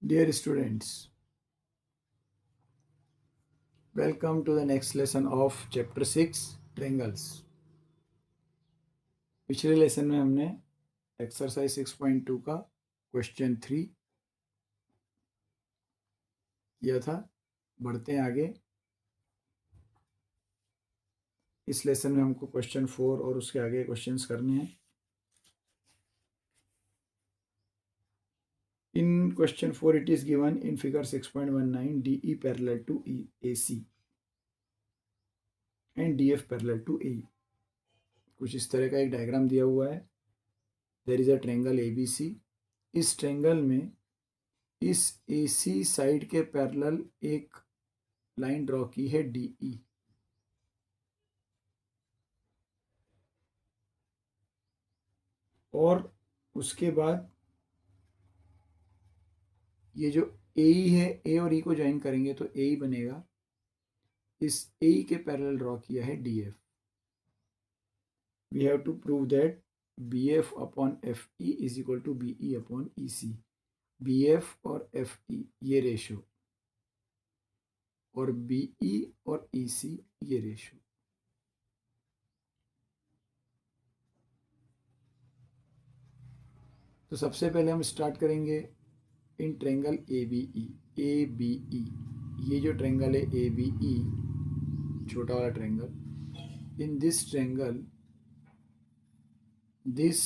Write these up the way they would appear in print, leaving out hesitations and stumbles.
Dear students, welcome to the next lesson of chapter 6 triangles. पिछले lesson में हमने exercise 6.2 का क्वेश्चन 3 किया था। बढ़ते हैं आगे। इस लेसन में हमको क्वेश्चन 4 और उसके आगे क्वेश्चंस करने हैं। In question 4 it is given in figure 6.19 DE parallel to AC and DF parallel to AE। कुछ इस तरह का एक डायग्राम दिया हुआ है। There is a triangle ABC। इस ट्रायंगल में इस AC साइड के पैरेलल एक लाइन ड्रॉ की है DE। और उसके बाद ये जो AE है, A और E को ज्वाइन करेंगे तो AE बनेगा। इस AE के पैरेलल ड्रॉ किया है DF। We have to prove that BF upon FE is equal to BE upon EC। BF और FE ये रेशो और BE और EC ये रेशो। तो सबसे पहले हम स्टार्ट करेंगे इन ट्रायंगल ABE। ये जो ट्रायंगल है ABE, छोटा वाला triangle, in this triangle this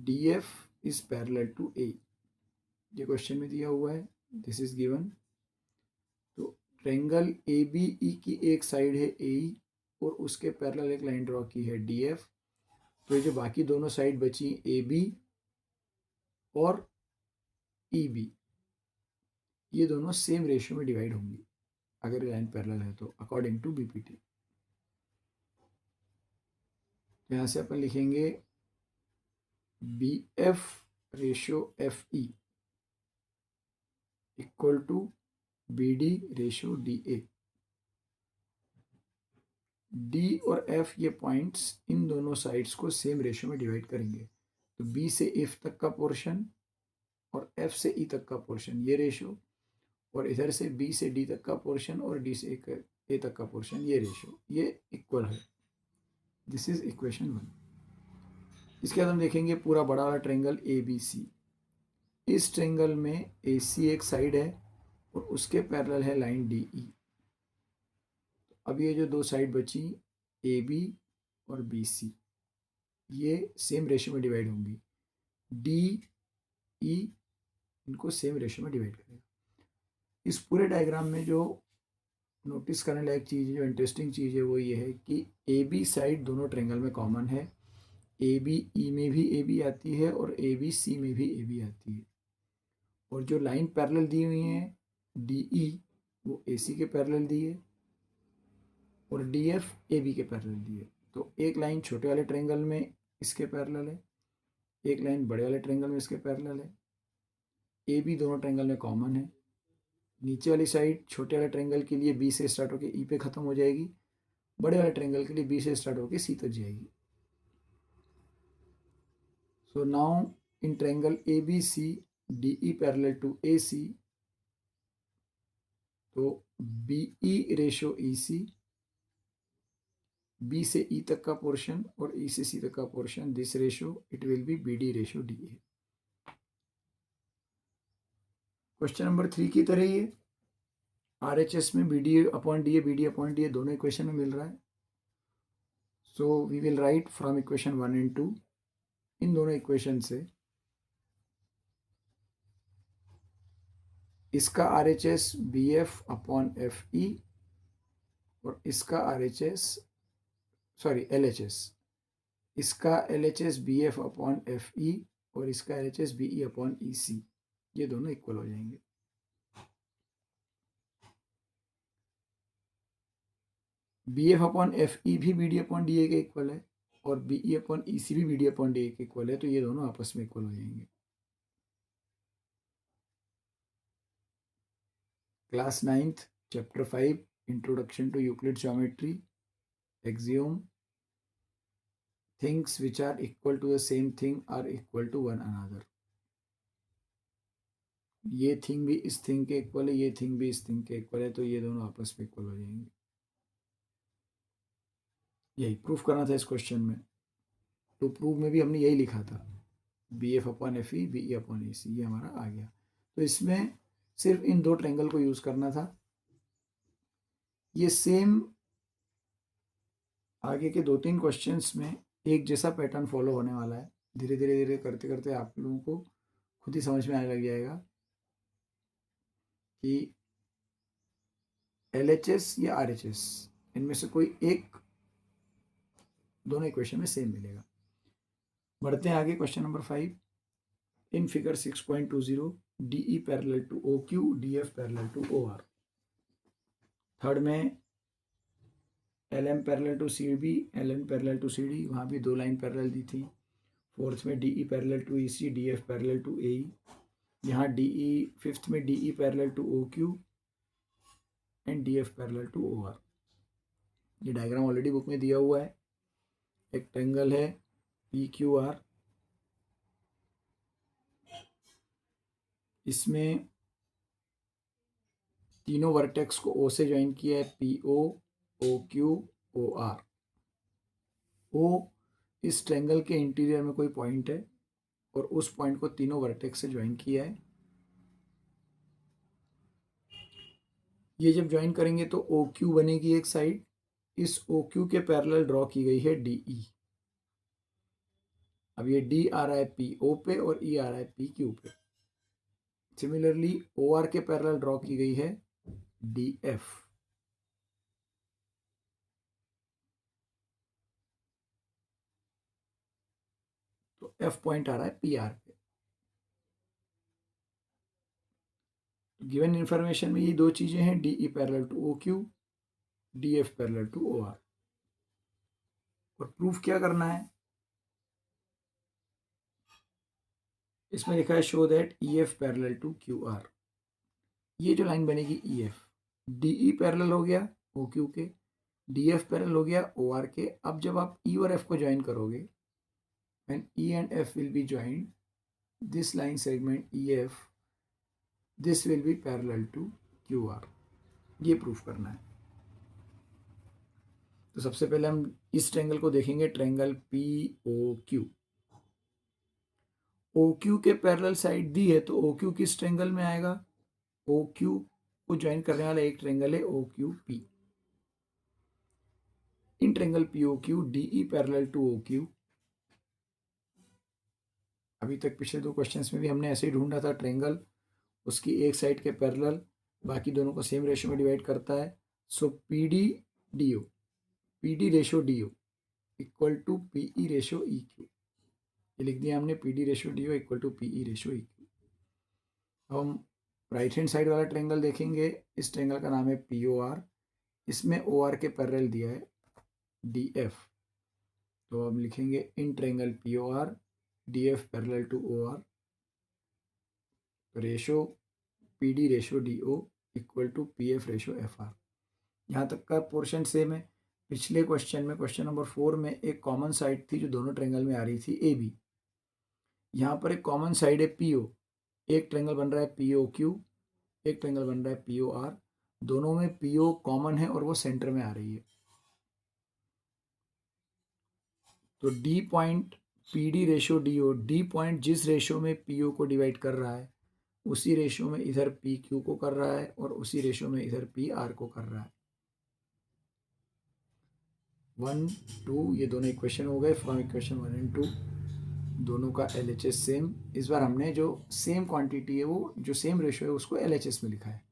DF is parallel to A। ये क्वेश्चन में दिया हुआ है, दिस इज गिवन। तो ट्रायंगल ABE की एक साइड है AE और उसके पैरेलल एक लाइन ड्रॉ की है DF। तो ये जो बाकी दोनों साइड बची AB और EB, ये दोनों सेम रेशियो में डिवाइड होंगी अगर ये लाइन पैरेलल है तो, अकॉर्डिंग टू BPT। तो यहाँ से अपन लिखेंगे BF ratio FE equal to BD ratio DA। D और F ये पॉइंट्स इन दोनों साइड्स को सेम रेशियो में डिवाइड करेंगे। तो B से F तक का पोर्शन और F से E तक का पोर्शन ये रेशियो, और इधर से B से D तक का पोर्शन और D से A तक का पोर्शन ये रेशियो, ये इक्वल है। This is equation 1। इसके बाद हम देखेंगे पूरा बड़ा वाला ट्रायंगल ABC। इस ट्रायंगल में AC एक साइड है और उसके पैरेलल है लाइन DE। अब ये जो दो साइड बची AB और BC, ये सेम रेशियो में डिवाइड होंगी। DE इनको सेम रेशियो में डिवाइड करेगा। इस पूरे डायग्राम में जो नोटिस करने लायक चीज़ है, जो इंटरेस्टिंग चीज़ है, वो ये है कि AB साइड दोनों ट्रायंगल में कॉमन है। ABE में भी AB आती है और ABC में भी AB आती है। और जो लाइन पैरेलल दी हुई है DE वो AC के पैरेलल दी है और DF AB के पैरेलल दी है। तो एक लाइन छोटे वाले ट्रायंगल में इसके पैरेलल है, एक लाइन बड़े वाले ट्रायंगल में इसके पैरेलल है। AB दोनों ट्रायंगल में कॉमन है। नीचे वाली साइड छोटे वाले ट्रायंगल के लिए B से स्टार्ट होकर E पे खत्म हो जाएगी, बड़े वाले ट्रायंगल के लिए B से स्टार्ट होकर C तक जाएगी। So now in triangle ABC DE parallel to AC, तो BE रेशो EC, B से E तक का पोर्शन और E से C तक का portion, this ratio it will be BD ratio DA। Question number 3 की तरह ही है। RHS में BD upon DA, BD upon DA दोनों इक्वेशन में मिल रहा है। So we will write from equation 1 and 2। इन दोनों इक्वेशन से इसका RHS BF अपॉन FE और इसका RHS LHS, इसका LHS BF अपॉन FE और इसका LHS BE अपॉन EC, ये दोनों इक्वल हो जाएंगे। BF अपॉन FE भी BD अपॉन DA के इक्वल है और BE अपॉन EC भी BD अपॉन DA के इक्वल है, तो ये दोनों आपस में इक्वल हो जाएंगे। Class 9th chapter 5 introduction to Euclid geometry, axiom, things which are equal to the same thing are equal to one another। ये थिंग भी इस थिंग के इक्वल है, ये थिंग भी इस थिंग के इक्वल है, तो ये दोनों आपस में इक्वल हो जाएंगे। यही प्रूफ करना था इस क्वेश्चन में। तो प्रूफ में भी हमने यही लिखा था, B F upon F E B E upon A C, ये हमारा आ गया। तो इसमें सिर्फ इन दो ट्रेंगल को यूज़ करना था। ये सेम आगे के 2-3 क्वेश्चंस में एक जैसा पैटर्न फॉलो होने वाला है। धीरे धीरे धीरे करते करते आप लोगों को खुद ही समझ में आने लग जाएगा कि LHS या RHS इनमें से कोई एक दोनों इक्वेशन में सेम मिलेगा। बढ़ते हैं आगे, question number 5। In figure 6.20 DE parallel to OQ, DF parallel to OR। Third में LM parallel to CB, LN parallel to CD, वहाँ भी दो लाइन पैरेलल दी थी। फोर्थ में DE parallel to EC, DF parallel to AE। यहाँ DE, fifth में DE parallel to OQ and DF parallel to OR। ये diagram already book में दिया हुआ है। एक ट्रायंगल है PQR, इसमें तीनों वर्टेक्स को O से ज्वाइन किया है, PO, OQ, OR। O इस ट्रायंगल के इंटीरियर में कोई पॉइंट है और उस पॉइंट को तीनों वर्टेक्स से ज्वाइन किया है। ये जब ज्वाइन करेंगे तो OQ बनेगी एक साइड। इस OQ के पैरेलल ड्रॉ की गई है DE। अब ये D आ रहा है PO पे और E आ रहा है PQ पे। सिमिलरली OR के पैरेलल ड्रॉ की गई है DF। तो F पॉइंट आ रहा है PR पे। गिवन इंफॉर्मेशन में ये दो चीजें हैं, DE parallel to OQ, DF parallel to OR। और प्रूफ क्या करना है, इसमें लिखा है show that EF parallel to QR। ये जो लाइन बनेगी EF, DE पैरेलल हो गया OQ के, DF पैरेलल हो गया OR के। अब जब आप E और F को ज्वाइन करोगे, when E and F will be joined, this line segment EF, this will be parallel to QR। ये प्रूफ करना है। तो सबसे पहले हम इस ट्रायंगल को देखेंगे, ट्रायंगल POQ। OQ के पैरेलल साइड दी है तो OQ किस ट्रायंगल में आएगा, OQ को ज्वाइन करने वाला एक ट्रायंगल है OQP। In triangle POQ DE parallel to OQ। अभी तक पिछले दो क्वेश्चंस में भी हमने ऐसे ही ढूंढा था, ट्रायंगल उसकी एक साइड के पैरेलल बाकी दोनों को सेम रेशियो में डिवाइड करता है। So PD ratio DO equal to PE ratio EQ। ये लिख दिया हमने, PD ratio DO equal to PE ratio EQ। अब हम राइट हैंड साइड वाला ट्रायंगल देखेंगे। इस ट्रायंगल का नाम है POR। इसमें OR के पैरेलल दिया है DF। तो हम लिखेंगे in triangle POR DF parallel to OR, ratio PD ratio DO equal to PF ratio FR। यहाँ तक का पोर्शन सेम है। पिछले क्वेश्चन में, क्वेश्चन नंबर 4 में एक कॉमन साइड थी जो दोनों ट्रायंगल में आ रही थी, AB। यहाँ पर एक कॉमन साइड है PO। एक ट्रायंगल बन रहा है POQ, एक ट्रायंगल बन रहा है POR। दोनों में PO कॉमन है और वो सेंटर में आ रही है। तो D point PD ratio DO, D point जिस रेशियो में PO को डिवाइड कर रहा है उसी रेशियो में इधर PQ को कर रहा है और उसी रेशियो में इधर PR को कर रहा है। 1, 2 ये दोनों इक्वेशन हो गए फ्रॉम इक्वेशन 1 एंड 2। दोनों का LHS सेम। इस बार हमने जो सेम क्वांटिटी है वो जो सेम रेशियो है उसको LHS में लिखा है।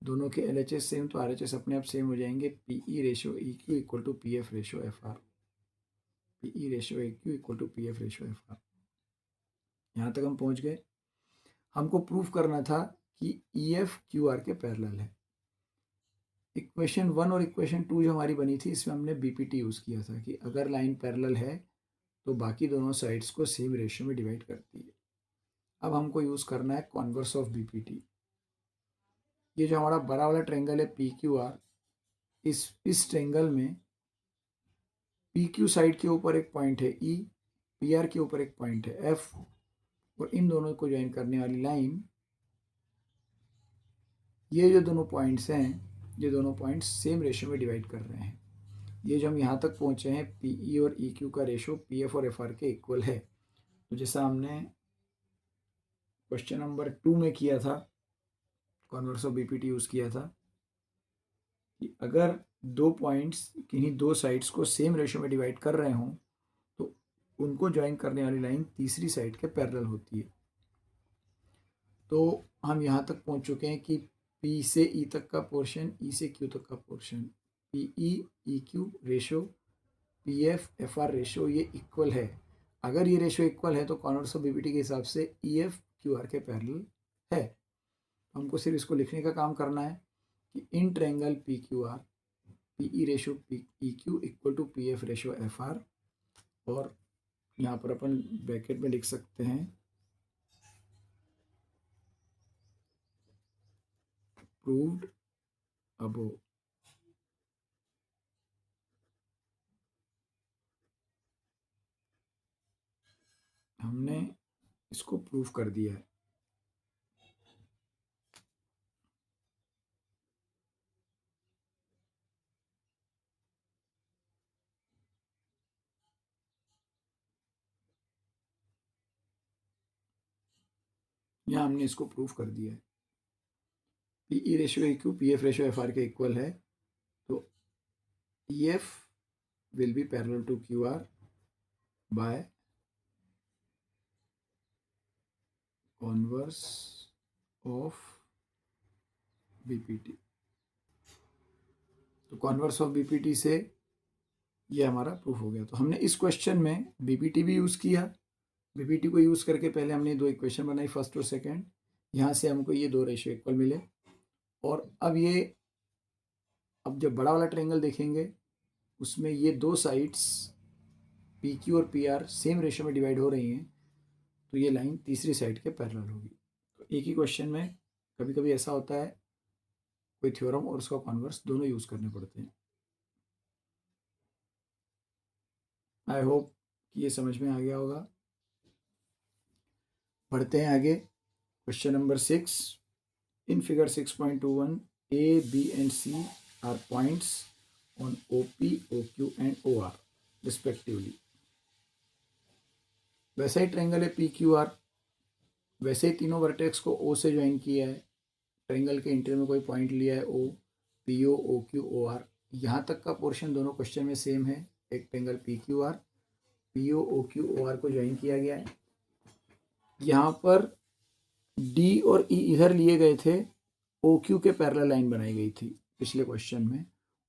दोनों के LHS सेम तो RHS अपने आप सेम हो जाएंगे। PE ratio EQ equal to PF ratio FR। PE ratio EQ equal to PF ratio FR। यहाँ तक हम पहुँच गए। हमको प्रूफ करना था कि EF QR के पैरेलल है। इक्वेशन 1 और इक्वेशन 2 जो हमारी बनी थी इसमें हमने BPT यूज़ किया था कि अगर लाइन पैरेलल है तो बाकी दोनों साइड्स को सेम रेशियो में डिवाइड करती है। अब हमको यूज़ करना है कॉन्वर्स ऑफ BPT। ये जो हमारा बड़ा वाला ट्रायंगल है PQR, इस ट्रायंगल में PQ साइड के ऊपर एक पॉइंट है E, PR के ऊपर एक पॉइंट है F, और इन दोनों को ज्वाइन करने वाली लाइन ये जो दोनों पॉइंट्स हैं, ये दोनों पॉइंट्स सेम रेशियो में डिवाइड कर रहे हैं। ये जो हम यहाँ तक पहुँचे हैं, पी ई और ई क्यू का रेशो पी एफ और एफ आर के इक्वल है। तो जैसा हमने क्वेश्चन नंबर 2 में किया था, कॉन्वर्स ऑफ बीपीटी यूज़ किया था, कि अगर दो पॉइंट्स किन्हीं दो साइड्स को सेम रेशियो में डिवाइड कर रहे हों तो उनको ज्वाइन करने वाली लाइन तीसरी साइड के पैरेलल होती है। तो हम यहाँ तक पहुँच चुके हैं कि पी से ई तक का पोर्शन, ई से क्यू तक का portion, P E Q ratio, P F F R ratio ये इक्वल है। अगर ये रेशो इक्वल है तो कॉन्वर्स ऑफ बीपीटी के हिसाब से ई एफ क्यू आर के पैरेलल है। हमको सिर्फ इसको लिखने का काम करना है कि in triangle P Q R P E ratio P E Q equal to P F ratio F R, और यहाँ पर अपन ब्रैकेट में लिख सकते हैं प्रूव्ड अबो। हमने इसको प्रूव कर दिया है। यहाँ हमने इसको प्रूव कर दिया है। P E ratio A Q P F ratio F R के इक्वल है, तो E F will be parallel to Q R by converse of BPT. तो कॉन्वर्स ऑफ बीपीटी से ये हमारा प्रूफ हो गया। तो हमने इस क्वेश्चन में बीपीटी भी यूज़ किया। बीपीटी को यूज़ करके पहले हमने दो इक्वेशन बनाई, फर्स्ट और सेकंड। यहाँ से हमको ये दो रेशियो इक्वल मिले। और अब जब बड़ा वाला ट्रायंगल देखेंगे उसमें ये दो साइड्स पी क्यू और पी आर सेम रेशियो में डिवाइड हो रही हैं, तो ये लाइन तीसरी साइड के पैरेलल होगी। तो एक ही क्वेश्चन में कभी कभी ऐसा होता है कोई थ्योरम और उसका कॉन्वर्स दोनों यूज़ करने पड़ते हैं। आई होप कि ये समझ में आ गया होगा। बढ़ते हैं आगे। Question number 6, in figure 6.21 A B and C are points on O P O Q and O R respectively. वैसा ही ट्रायंगल है पी क्यू आर, वैसे ही तीनों वर्टेक्स को ओ से ज्वाइन किया है। ट्रायंगल के इंटर में कोई पॉइंट लिया है O, P O Q O R. यहाँ तक का पोर्शन दोनों क्वेश्चन में सेम है। एक triangle P Q R, P O Q O R को ज्वाइन किया गया है। यहाँ पर डी और ई इधर लिए गए थे, ओ क्यू के पैरेलल लाइन बनाई गई थी पिछले क्वेश्चन में,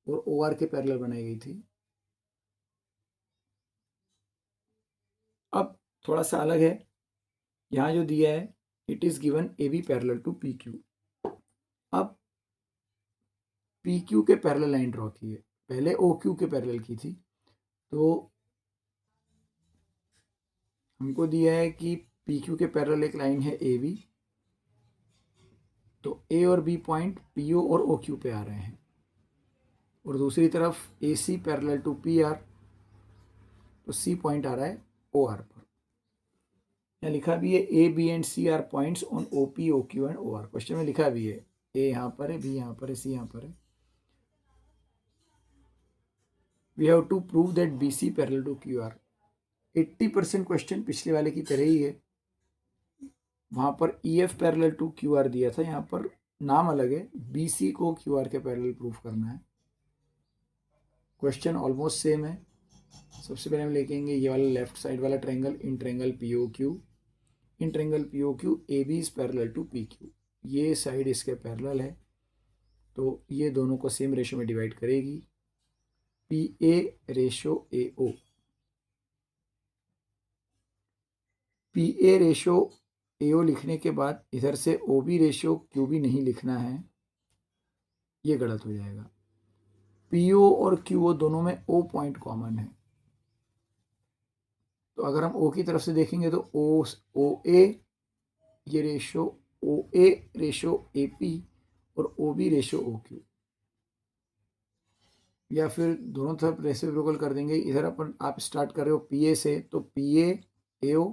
और ओ आर के पैरेलल बनाई गई थी। अब थोड़ा सा अलग है, यहाँ जो दिया है it is given A B parallel to P Q. अब पी क्यू के पैरेलल लाइन ड्रॉ की है, पहले ओ क्यू के पैरेलल की थी। तो हमको दिया है कि पी क्यू के पैरेलल एक लाइन है ए बी, तो ए और बी पॉइंट पी ओ और ओ क्यू पे आ रहे हैं, और दूसरी तरफ A C parallel to P R, तो सी पॉइंट आ रहा है ओ आर पर। यहाँ लिखा भी है A B and C are points on O P O Q and O R. Question में लिखा भी है ए यहाँ पर है, बी यहाँ पर है, सी यहाँ पर है। We have to prove that B C parallel to Q R. 80% question पिछले वाले की तरह ही है। वहाँ पर E F parallel to Q R दिया था, यहाँ पर नाम अलग है, बी सी को क्यू आर के पैरेलल प्रूफ करना है। क्वेश्चन ऑलमोस्ट सेम है। सबसे पहले हम लिखेंगे ये वाला लेफ्ट साइड वाला triangle, in triangle P O Q, in triangle P O Q A B is parallel to P Q. ये साइड इसके पैरेलल है, तो ये दोनों को सेम रेशो में डिवाइड करेगी। P A ratio A O, P A ratio A O लिखने के बाद इधर से O B ratio Q B नहीं लिखना है, ये गलत हो जाएगा। पी ओ और क्यू ओ दोनों में ओ पॉइंट कॉमन है, तो अगर हम ओ की तरफ से देखेंगे तो ओ ए ये ratio O A ratio A P और O B ratio O Q, या फिर दोनों तरफ रेसिप्रोकल कर देंगे। इधर अपन आप स्टार्ट कर रहे हो पी ए से, तो पी ए ओ,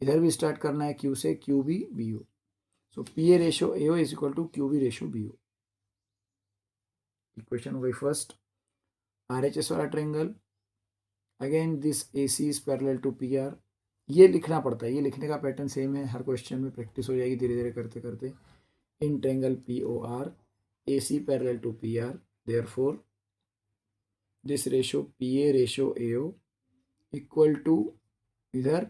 इधर भी स्टार्ट करना है क्यू से, Q B B O. So P A ratio A O is equal to Q B ratio B O. Equation हो गई फर्स्ट। आर एच एस वाला triangle, again this A C is parallel to P R. ये लिखना पड़ता है, ये लिखने का पैटर्न सेम है, हर क्वेश्चन में प्रैक्टिस हो जाएगी धीरे धीरे करते करते। In triangle P O R, A C parallel to P R, therefore this ratio P A ratio A O equal to इधर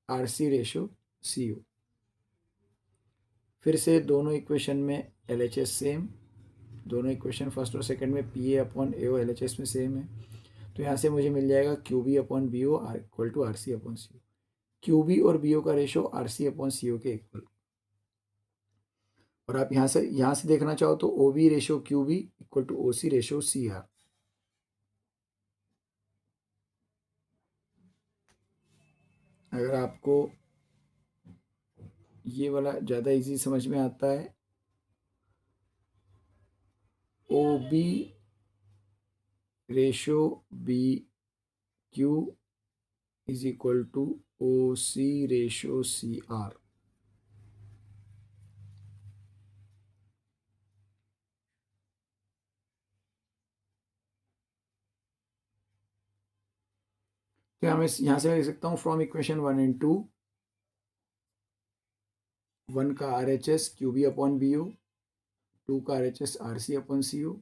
R C ratio C O. फिर से दोनों इक्वेशन में एल एच एस सेम, दोनों equation first और second में P A upon A O L H S में same है। तो यहाँ से मुझे मिल जाएगा Q B upon B O R equal to R C upon C O. Q B और बी ओ का ratio R C upon C O के इक्वल। और आप यहाँ से देखना चाहो तो O B ratio Q B equal to O C ratio C R. अगर आपको ये वाला ज़्यादा इजी समझ में आता है, O B ratio B Q is equal to O C ratio C R. तो मैं यहाँ से लिख सकता हूँ फ्रॉम इक्वेशन 1 एंड 2, 1 का R H S Q B upon B O, 2 का R H S R C upon C O.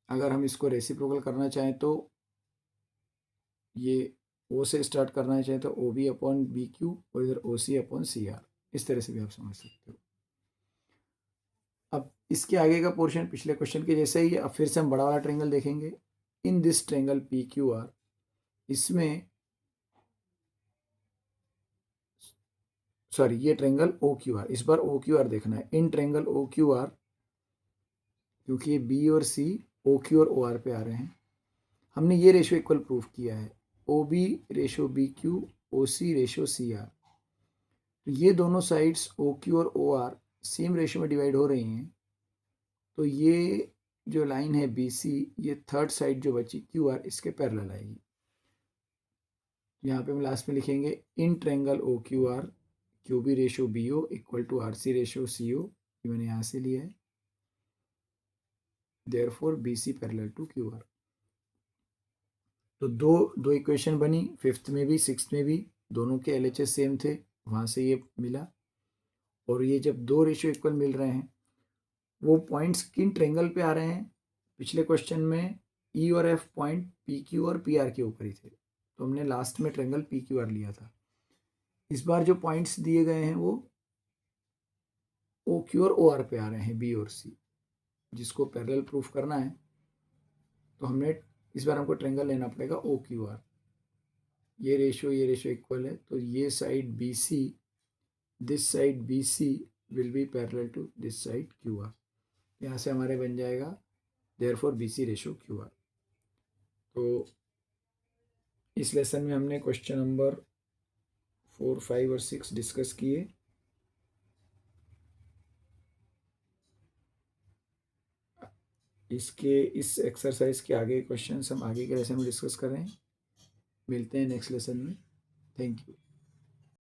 अगर हम इसको रेसिप्रोकल करना चाहें तो ये ओ से स्टार्ट करना चाहें तो O B upon B Q और इधर ओ सी अपॉन सी आर, इस तरह से भी आप समझ सकते हो। अब इसके आगे का पोर्शन पिछले क्वेश्चन के जैसे ही है। अब फिर से हम बड़ा वाला ट्रेंगल देखेंगे। In this triangle P Q R, इसमें सॉरी ये ट्रेंगल ओ क्यू आर, इस बार ओ क्यू आर देखना है। In triangle O Q R, क्योंकि ये बी और सी ओ क्यू और ओ आर पे आ रहे हैं, हमने ये रेशो इक्वल प्रूफ किया है, O B ratio B Q O C ratio C R. तो ये दोनों साइड्स ओ क्यू और ओ आर सेम रेशो में डिवाइड हो रही हैं, तो ये जो लाइन है बी सी, ये थर्ड साइड जो बची क्यू आर, इसके पैरेलल आएगी। यहाँ पे हम लास्ट में लिखेंगे in triangle O Q R Q B ratio B O equal to R C ratio C O, ये मैंने यहाँ से लिया है। Therefore B C parallel to Q R. तो दो इक्वेशन बनी, फिफ्थ में भी सिक्स्थ में भी दोनों के एल एच एस सेम थे, वहाँ से ये मिला। और ये जब दो रेशियो इक्वल मिल रहे हैं, वो पॉइंट्स किन ट्रेंगल पे आ रहे हैं? पिछले क्वेश्चन में ई और एफ पॉइंट पी क्यू और पी आर के ऊपर ही थे, तो हमने लास्ट में ट्रेंगल पी क्यू आर लिया था। इस बार जो पॉइंट्स दिए गए हैं वो ओ क्यू और ओ आर पे आ रहे हैं, बी और सी, जिसको पैरेलल प्रूफ करना है। तो हमने इस बार हमको ट्रेंगल लेना पड़ेगा ओ क्यू आर। ये रेशियो इक्वल है, तो ये side B C, this side B C will be parallel to this side Q R. यहाँ से हमारे बन जाएगा therefore B C ratio Q R. तो इस लेसन में हमने क्वेश्चन नंबर 4, 5 और 6 डिस्कस किए। इस एक्सरसाइज के आगे क्वेश्चंस हम आगे के लेसन में डिस्कस कर रहे हैं। मिलते हैं नेक्स्ट लेसन में। Thank you.